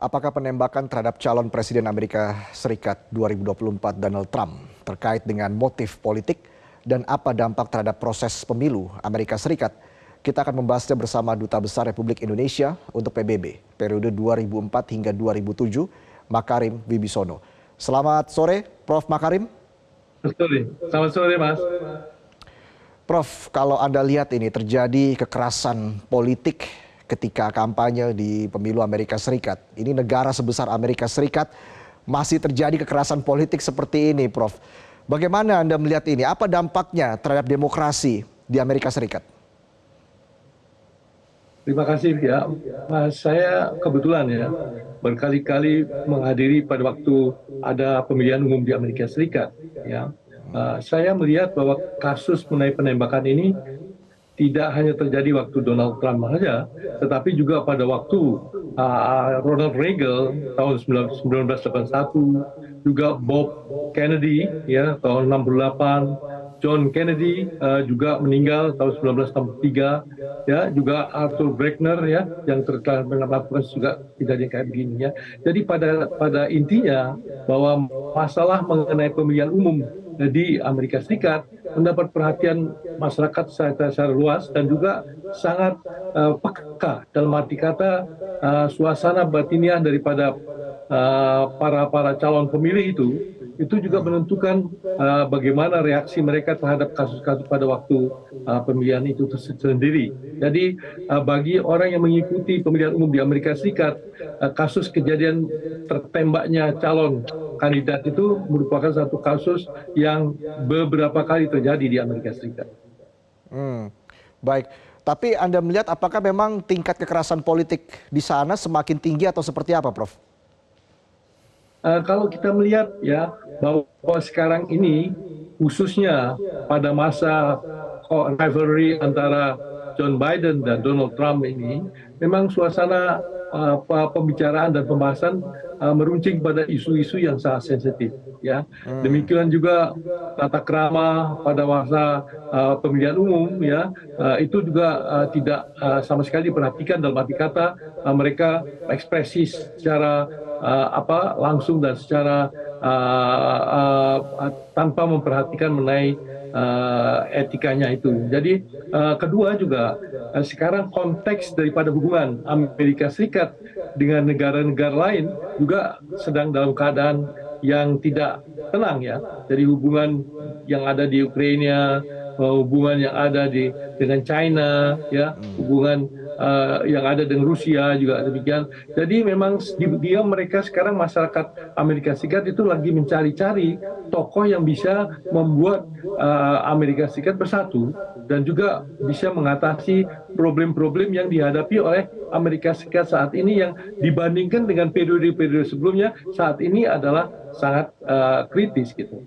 Apakah penembakan terhadap calon Presiden Amerika Serikat 2024 Donald Trump terkait dengan motif politik dan apa dampak terhadap proses pemilu Amerika Serikat? Kita akan membahasnya bersama Duta Besar Republik Indonesia untuk PBB periode 2004 hingga 2007, Makarim Wibisono. Selamat sore, Prof. Makarim. Selamat sore, Mas. Prof, kalau Anda lihat ini terjadi kekerasan politik ketika kampanye di pemilu Amerika Serikat. Ini negara sebesar Amerika Serikat masih terjadi kekerasan politik seperti ini, Prof. Bagaimana Anda melihat ini? Apa dampaknya terhadap demokrasi di Amerika Serikat? Terima kasih ya, Mas. Saya kebetulan ya berkali-kali menghadiri pada waktu ada pemilihan umum di Amerika Serikat. Ya, saya melihat bahwa kasus mengenai penembakan ini tidak hanya terjadi waktu Donald Trump saja, tetapi juga pada waktu Ronald Reagan tahun 1981, juga Bob Kennedy ya tahun 68, John Kennedy juga meninggal tahun 1963, ya juga Arthur Breckner ya yang melakukan juga kejadian kayak begini ya. Jadi pada intinya bahwa masalah mengenai pemilihan umum di Amerika Serikat mendapat perhatian masyarakat secara luas dan juga sangat peka dalam arti kata suasana batiniah daripada para calon pemilih itu juga menentukan bagaimana reaksi mereka terhadap kasus-kasus pada waktu pemilihan itu sendiri. Jadi bagi orang yang mengikuti pemilihan umum di Amerika Serikat, kasus kejadian tertembaknya calon kandidat itu merupakan satu kasus yang beberapa kali terjadi di Amerika Serikat. Baik, tapi Anda melihat apakah memang tingkat kekerasan politik di sana semakin tinggi atau seperti apa, Prof? Kalau kita melihat ya bahwa sekarang ini khususnya pada masa rivalry antara John Biden dan Donald Trump ini, memang suasana pembicaraan dan pembahasan meruncing pada isu-isu yang sangat sensitif. Ya, demikian juga tata krama pada masa pemilihan umum ya itu juga tidak sama sekali diperhatikan dalam arti kata mereka ekspresi secara langsung dan secara tanpa memperhatikan mengenai etikanya itu. Jadi kedua juga sekarang konteks daripada hubungan Amerika Serikat dengan negara-negara lain juga sedang dalam keadaan yang tidak tenang ya. Jadi hubungan yang ada di Ukraina, hubungan yang ada dengan China, ya, hubungan yang ada dengan Rusia juga demikian. Jadi memang mereka sekarang masyarakat Amerika Serikat itu lagi mencari-cari tokoh yang bisa membuat Amerika Serikat bersatu dan juga bisa mengatasi problem-problem yang dihadapi oleh Amerika Serikat saat ini yang dibandingkan dengan periode-periode sebelumnya saat ini adalah sangat kritis gitu.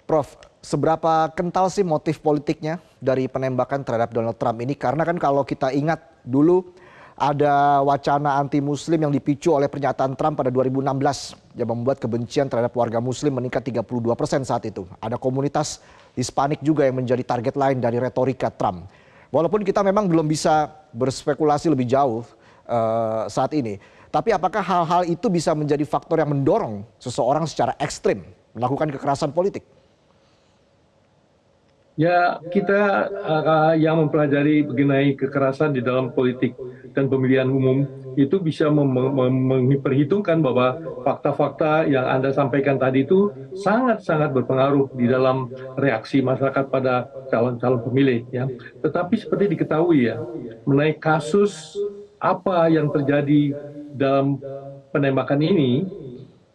Prof, seberapa kental sih motif politiknya dari penembakan terhadap Donald Trump ini? Karena kan kalau kita ingat dulu ada wacana anti-muslim yang dipicu oleh pernyataan Trump pada 2016 yang membuat kebencian terhadap warga muslim meningkat 32% saat itu. Ada komunitas Hispanik juga yang menjadi target lain dari retorika Trump. Walaupun kita memang belum bisa berspekulasi lebih jauh saat ini. Tapi apakah hal-hal itu bisa menjadi faktor yang mendorong seseorang secara ekstrim melakukan kekerasan politik? Ya, kita yang mempelajari mengenai kekerasan di dalam politik dan pemilihan umum itu bisa memperhitungkan bahwa fakta-fakta yang Anda sampaikan tadi itu sangat-sangat berpengaruh di dalam reaksi masyarakat pada calon-calon pemilih. Ya. Tetapi seperti diketahui ya, mengenai kasus apa yang terjadi dalam penembakan ini,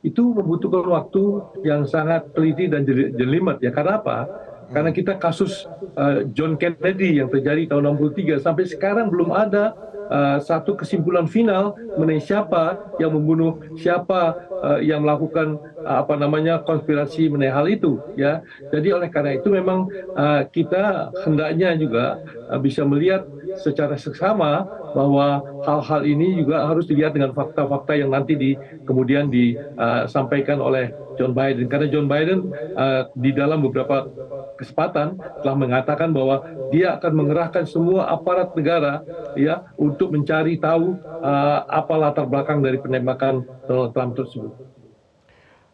itu membutuhkan waktu yang sangat teliti dan jelimet ya. Karena apa? Karena kita kasus John Kennedy yang terjadi tahun 63 sampai sekarang belum ada satu kesimpulan final mengenai siapa yang membunuh, siapa yang melakukan konspirasi mengenai hal itu ya. Jadi oleh karena itu memang kita hendaknya juga bisa melihat secara seksama bahwa hal-hal ini juga harus dilihat dengan fakta-fakta yang nanti kemudian disampaikan oleh John Biden, karena John Biden di dalam beberapa kesempatan telah mengatakan bahwa dia akan mengerahkan semua aparat negara ya untuk mencari tahu apa latar belakang dari penembakan Donald Trump tersebut.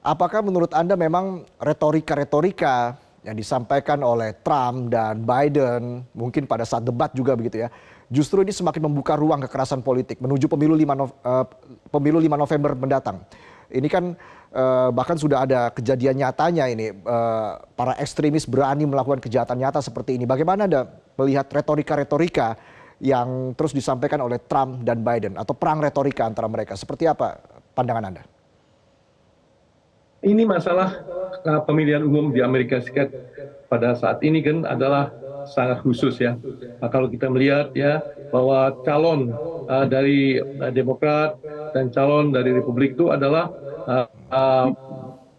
Apakah menurut Anda memang retorika-retorika yang disampaikan oleh Trump dan Biden mungkin pada saat debat juga begitu ya, justru ini semakin membuka ruang kekerasan politik menuju pemilu 5 November mendatang. Ini kan bahkan sudah ada kejadian nyatanya ini, para ekstremis berani melakukan kejahatan nyata seperti ini. Bagaimana Anda melihat retorika-retorika yang terus disampaikan oleh Trump dan Biden atau perang retorika antara mereka? Seperti apa pandangan Anda? Ini masalah pemilihan umum di Amerika Serikat pada saat ini kan adalah sangat khusus ya. Kalau kita melihat ya bahwa calon dari Demokrat dan calon dari Republik itu adalah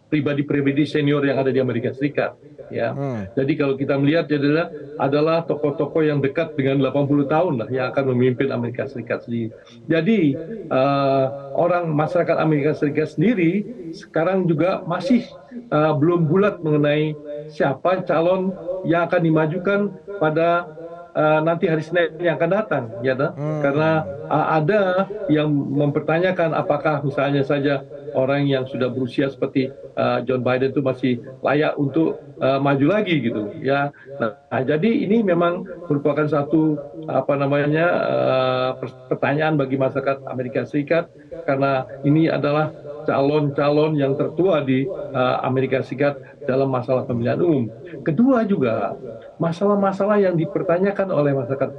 pribadi-pribadi senior yang ada di Amerika Serikat. Ya, jadi kalau kita melihat adalah tokoh-tokoh yang dekat dengan 80 tahun lah yang akan memimpin Amerika Serikat sendiri. Jadi orang masyarakat Amerika Serikat sendiri sekarang juga masih belum bulat mengenai siapa calon yang akan dimajukan pada nanti hari Senin yang akan datang, ya, karena ada yang mempertanyakan apakah misalnya saja orang yang sudah berusia seperti John Biden itu masih layak untuk maju lagi gitu, ya. Nah, jadi ini memang merupakan satu pertanyaan bagi masyarakat Amerika Serikat karena ini adalah calon-calon yang tertua di Amerika Serikat dalam masalah pemilihan umum. Kedua juga masalah-masalah yang dipertanyakan oleh masyarakat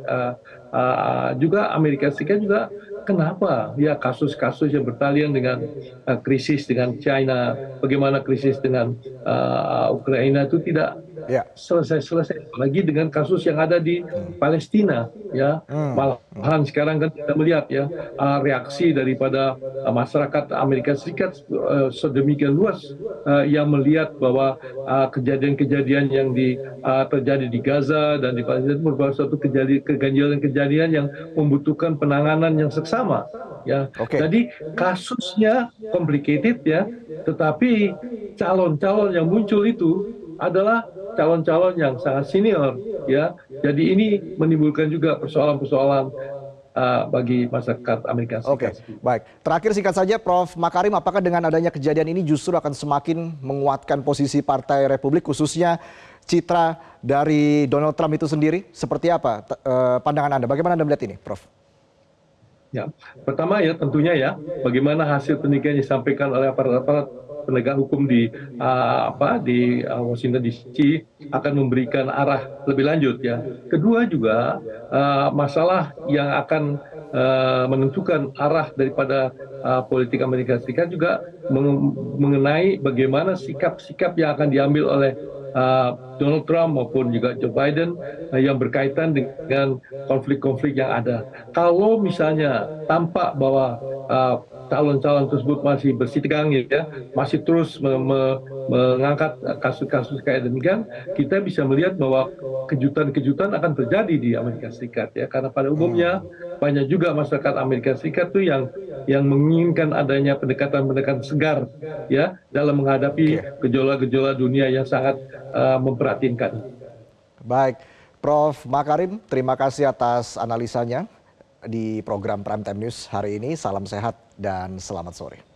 juga Amerika Serikat juga kenapa ya kasus-kasus yang bertalian dengan krisis dengan China, bagaimana krisis dengan Ukraina itu tidak selesai lagi dengan kasus yang ada di Palestina ya. Malahan sekarang kan kita melihat ya reaksi daripada masyarakat Amerika Serikat sedemikian luas yang melihat bahwa kejadian-kejadian yang terjadi di Gaza dan di Palestina itu merupakan suatu kejadian yang membutuhkan penanganan yang seksama ya. Jadi kasusnya complicated ya, tetapi calon-calon yang muncul itu adalah calon-calon yang sangat senior ya. Jadi ini menimbulkan juga persoalan-persoalan bagi masyarakat Amerika Serikat. Baik. Terakhir singkat saja Prof. Makarim, apakah dengan adanya kejadian ini justru akan semakin menguatkan posisi Partai Republik khususnya citra dari Donald Trump itu sendiri? Seperti apa pandangan Anda? Bagaimana Anda melihat ini, Prof? Ya, pertama ya tentunya ya bagaimana hasil penelitian yang disampaikan oleh aparat-aparat penegak hukum di Washington DC akan memberikan arah lebih lanjut ya. Kedua juga masalah yang akan menentukan arah daripada politik Amerika Serikat juga mengenai bagaimana sikap-sikap yang akan diambil oleh Donald Trump maupun juga Joe Biden yang berkaitan dengan konflik-konflik yang ada. Kalau misalnya tampak bahwa calon-calon tersebut masih bersitegang ya, masih terus mengangkat kasus-kasus kayak demikian, kita bisa melihat bahwa kejutan-kejutan akan terjadi di Amerika Serikat ya, karena pada umumnya banyak juga masyarakat Amerika Serikat tuh yang menginginkan adanya pendekatan-pendekatan segar ya dalam menghadapi gejolak-gejolak dunia yang sangat memprihatinkan. Baik, Prof. Makarim, terima kasih atas analisanya di program Prime Time News hari ini. Salam sehat dan selamat sore.